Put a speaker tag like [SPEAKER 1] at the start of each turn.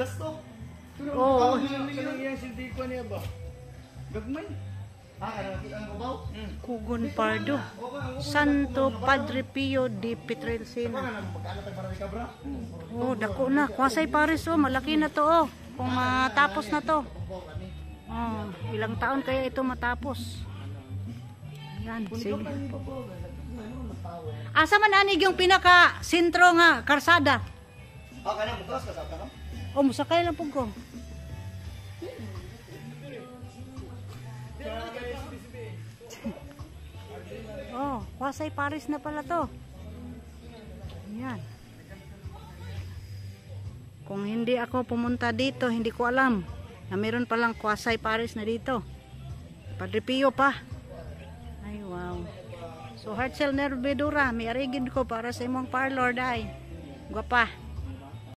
[SPEAKER 1] gasto.
[SPEAKER 2] Oo.
[SPEAKER 1] Kanang iyang sintiko niya ba? Gagmay. Ang babaw?
[SPEAKER 2] Kugon Pardo. Santo Padre Pio di Pietrelcina. Oh, dako na. Kwasay Paris oh, malaki na to oh. Kung matapos na to. Oh, ilang taon kaya ito matapos? Yan, sige. Asa man anig yung pinaka sentro nga karsada?
[SPEAKER 1] Kanang bukas ka sa kanang?
[SPEAKER 2] Oh, musakay lang pug ko. Oh, Kwasay Paris na pala to. Yan. Kung hindi ako pumunta dito, hindi ko alam na meron palang Kwasay Paris na dito. Padre Pio pa. Ay, wow. So, Heartsel Nervedura, may arigid ko para sa imong parlor, day. Gwapa.